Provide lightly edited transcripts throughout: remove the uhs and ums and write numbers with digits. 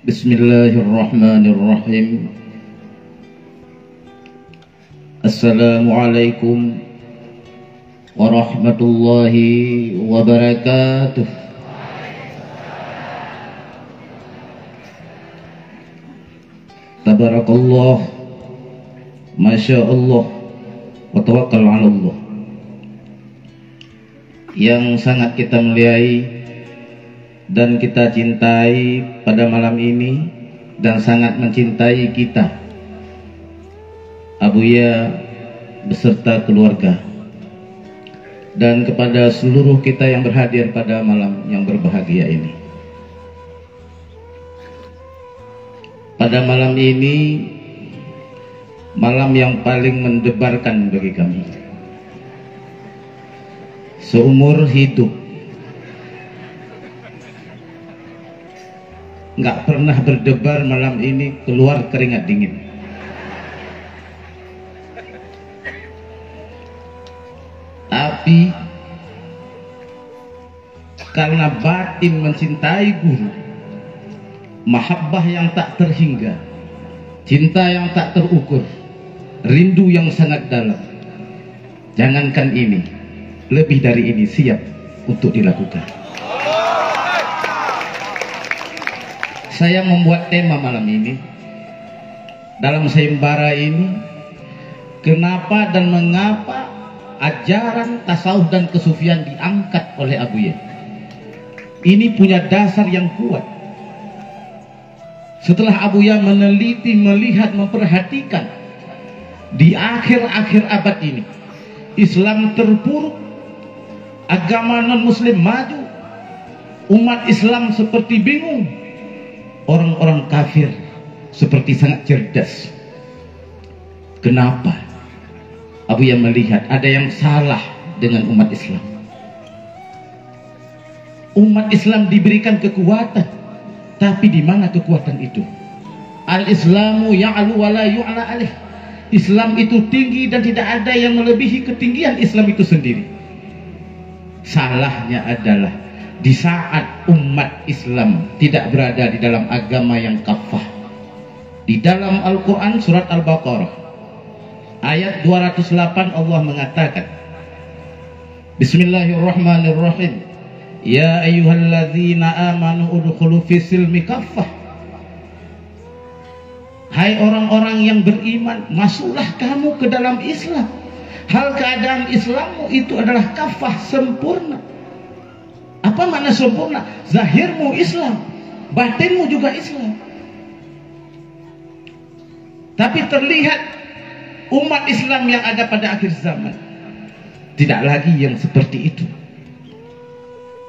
Bismillahirrahmanirrahim. Assalamualaikum warahmatullahi wabarakatuh. Tabarakallah, Masya Allah, wa tawakkal ala Allah. Yang sangat kita muliai dan kita cintai pada malam ini, dan sangat mencintai kita, Abuya beserta keluarga, dan kepada seluruh kita yang berhadir pada malam yang berbahagia ini. Pada malam ini, malam yang paling mendebarkan bagi kami. Seumur hidup nggak pernah berdebar malam ini keluar keringat dingin. Tapi karena batin mencintai guru, mahabbah yang tak terhingga, cinta yang tak terukur, rindu yang sangat dalam, jangankan ini, lebih dari ini siap untuk dilakukan. Saya membuat tema malam ini dalam sayembara ini, kenapa dan mengapa ajaran tasawuf dan kesufian diangkat oleh Abuya. Ini punya dasar yang kuat. Setelah Abuya meneliti, melihat, memperhatikan di akhir-akhir abad ini, Islam terpuruk, agama non-muslim maju, umat Islam seperti bingung, orang-orang kafir seperti sangat cerdas. Kenapa? Abuya melihat ada yang salah dengan umat Islam. Umat Islam diberikan kekuatan, tapi di mana kekuatan itu? Al-Islamu ya'lu wa la yu'la alaih. Islam itu tinggi dan tidak ada yang melebihi ketinggian Islam itu sendiri. Salahnya adalah di saat umat Islam tidak berada di dalam agama yang kafah. Di dalam Al-Quran surat Al-Baqarah ayat 208 Allah mengatakan, Bismillahirrahmanirrahim, Ya ayyuhalladzina amanu udkhulu fis-silmi kaffah. Hai orang-orang yang beriman, masuklah kamu ke dalam Islam. Hal keadaan Islammu itu adalah kafah, sempurna. Apa makna sempurna? Zahirmu Islam, batinmu juga Islam. Tapi terlihat umat Islam yang ada pada akhir zaman tidak lagi yang seperti itu.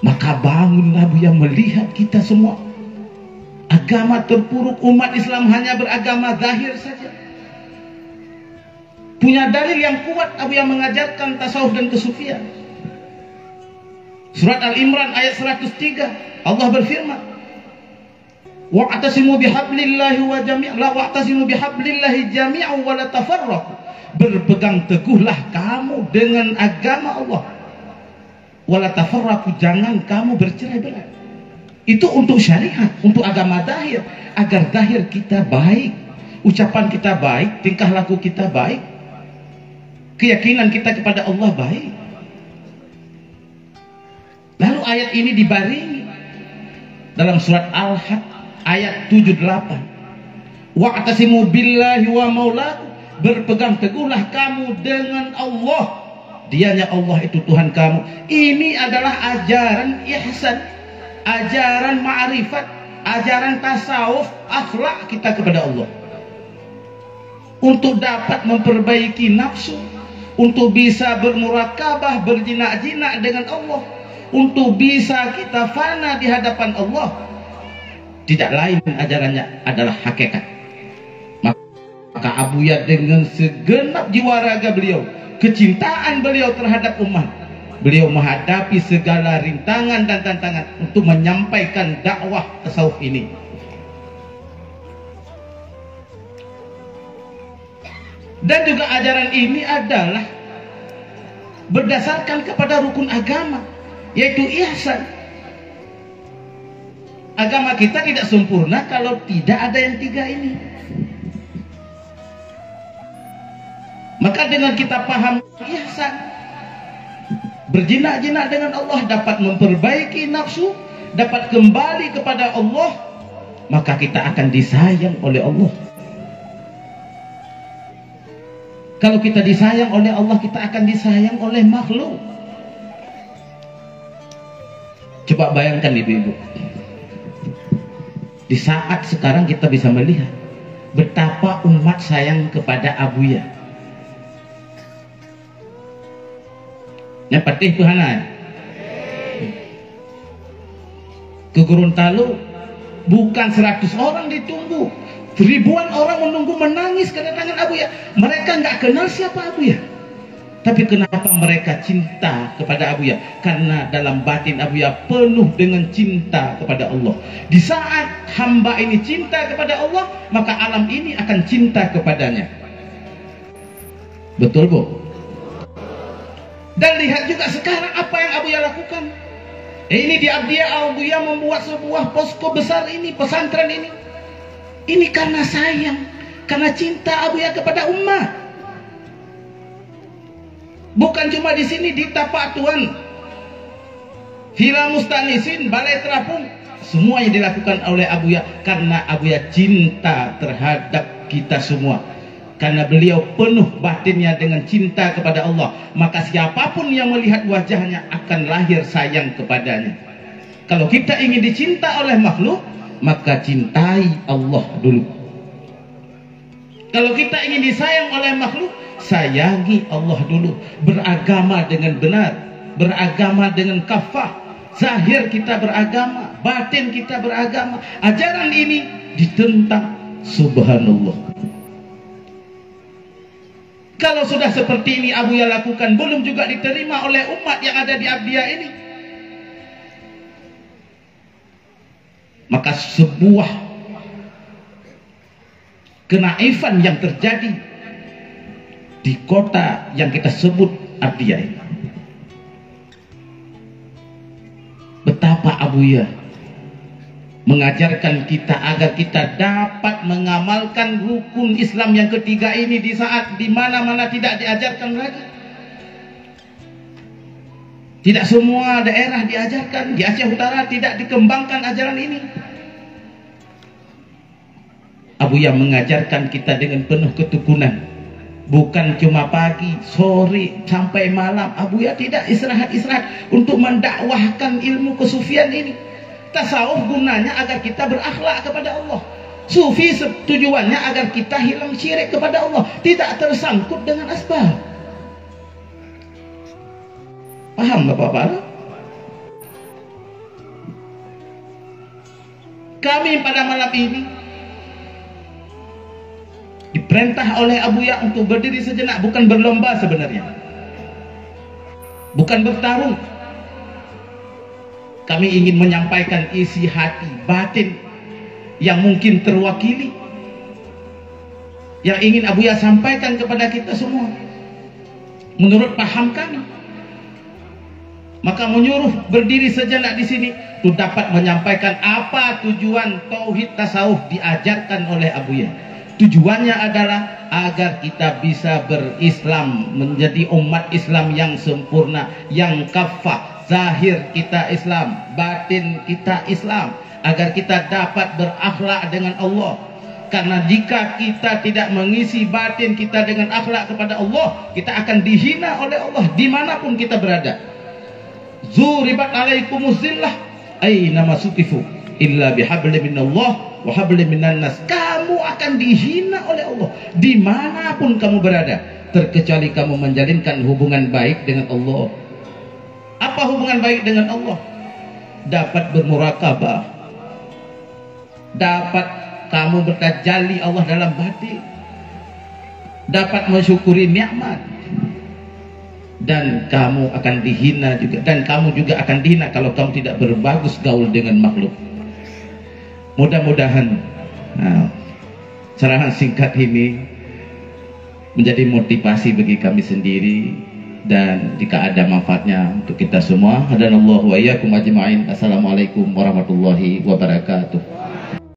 Maka bangunlah Abuya melihat kita semua. Agama terpuruk, umat Islam hanya beragama zahir saja. Punya dalil yang kuat Abuya mengajarkan tasawuf dan kesufian. Surat Al-Imran ayat 103 Allah berfirman, wa'tasimu bihablillahi wa jami'an la wa'tasimu bihablillahi jami'an wa la tafarraqu. Berpegang teguhlah kamu dengan agama Allah, wa la tafarraqu, jangan kamu bercerai-berai. Itu untuk syariat, untuk agama zahir, agar zahir kita baik, ucapan kita baik, tingkah laku kita baik, keyakinan kita kepada Allah baik. Lalu ayat ini dibaringi dalam surat Al-Hajj ayat 78. Wa'tasimu billahi wa maulakum, berpegang teguhlah kamu dengan Allah, dianya Allah itu Tuhan kamu. Ini adalah ajaran ihsan, ajaran ma'rifat, ajaran tasawuf, akhlak kita kepada Allah. Untuk dapat memperbaiki nafsu, untuk bisa bermurakabah, berjinak-jinak dengan Allah, untuk bisa kita fana di hadapan Allah, tidak lain ajarannya adalah hakikat. Maka Abuya dengan segenap jiwa raga beliau, kecintaan beliau terhadap umat, beliau menghadapi segala rintangan dan tantangan untuk menyampaikan dakwah tasawuf ini. Dan juga ajaran ini adalah berdasarkan kepada rukun agama, yaitu ihsan. Agama kita tidak sempurna kalau tidak ada yang tiga ini. Maka dengan kita paham ihsan, berjinak-jinak dengan Allah, dapat memperbaiki nafsu, dapat kembali kepada Allah, maka kita akan disayang oleh Allah. Kalau kita disayang oleh Allah, kita akan disayang oleh makhluk. Coba bayangkan ibu-ibu, di saat sekarang kita bisa melihat betapa umat sayang kepada Abuya. Yang patih Tuhanan ke Gorontalo bukan 100 orang ditunggu, ribuan orang menunggu, menangis kedatangan Abuya. Mereka nggak kenal siapa Abuya, tapi kenapa mereka cinta kepada Abuya? Karena dalam batin Abuya penuh dengan cinta kepada Allah. Di saat hamba ini cinta kepada Allah, maka alam ini akan cinta kepadanya. Betul Bu? Dan lihat juga sekarang apa yang Abuya lakukan. Ini di Abdiyah, Abuya membuat sebuah posko besar ini, pesantren ini. Ini karena sayang, karena cinta Abuya kepada umat. Bukan cuma di sini, di Tapak Tuan, Villa Mustanisin, Balai Terapung, semua yang dilakukan oleh Abuya karena Abuya cinta terhadap kita semua. Karena beliau penuh batinnya dengan cinta kepada Allah, maka siapapun yang melihat wajahnya akan lahir sayang kepadanya. Kalau kita ingin dicinta oleh makhluk, maka cintai Allah dulu. Kalau kita ingin disayang oleh makhluk, sayangi Allah dulu. Beragama dengan benar, beragama dengan kafah. Zahir kita beragama, batin kita beragama. Ajaran ini ditentang, subhanallah. Kalau sudah seperti ini Abuya lakukan, belum juga diterima oleh umat yang ada di Abdiyah ini, maka sebuah kenaifan yang terjadi di kota yang kita sebut Abdiyah ini. Betapa Abuya mengajarkan kita agar kita dapat mengamalkan rukun Islam yang ketiga ini di saat di mana-mana tidak diajarkan lagi. Tidak semua daerah diajarkan. Di Aceh Utara tidak dikembangkan ajaran ini. Abuya mengajarkan kita dengan penuh ketukunan. Bukan cuma pagi, sore, sampai malam. Abuya tidak istirahat-istirahat untuk mendakwahkan ilmu kesufian ini. Tasawuf gunanya agar kita berakhlak kepada Allah. Sufi tujuannya agar kita hilang syirik kepada Allah, tidak tersangkut dengan asbab. Paham Bapak-Bapak? Kami pada malam ini diperintah oleh Abuya untuk berdiri sejenak, bukan berlomba sebenarnya, bukan bertarung. Kami ingin menyampaikan isi hati batin yang mungkin terwakili, yang ingin Abuya sampaikan kepada kita semua menurut paham kami. Maka menyuruh berdiri sejenak di sini untuk dapat menyampaikan apa tujuan tauhid tasawuf diajarkan oleh Abuya. Tujuannya adalah agar kita bisa berislam, menjadi umat Islam yang sempurna, yang kafah. Zahir kita Islam, batin kita Islam, agar kita dapat berakhlak dengan Allah. Karena jika kita tidak mengisi batin kita dengan akhlak kepada Allah, kita akan dihina oleh Allah dimanapun kita berada. Zuribat alaikumuz zillah aina masukifu illa bihablin minallah wa hablin minan nas. Kamu akan dihina oleh Allah dimanapun kamu berada, terkecuali kamu menjalinkan hubungan baik dengan Allah. Apa hubungan baik dengan Allah? Dapat bermurakabah, dapat kamu bertajalli Allah dalam batin, dapat mensyukuri nikmat, dan kamu akan dihina juga, dan kamu juga akan dihina kalau kamu tidak berbagus gaul dengan makhluk. Mudah-mudahan cerahan singkat ini menjadi motivasi bagi kami sendiri dan jika ada manfaatnya untuk kita semua. Hadanallahu wa iyyakum ajma'in. Assalamualaikum warahmatullahi wabarakatuh.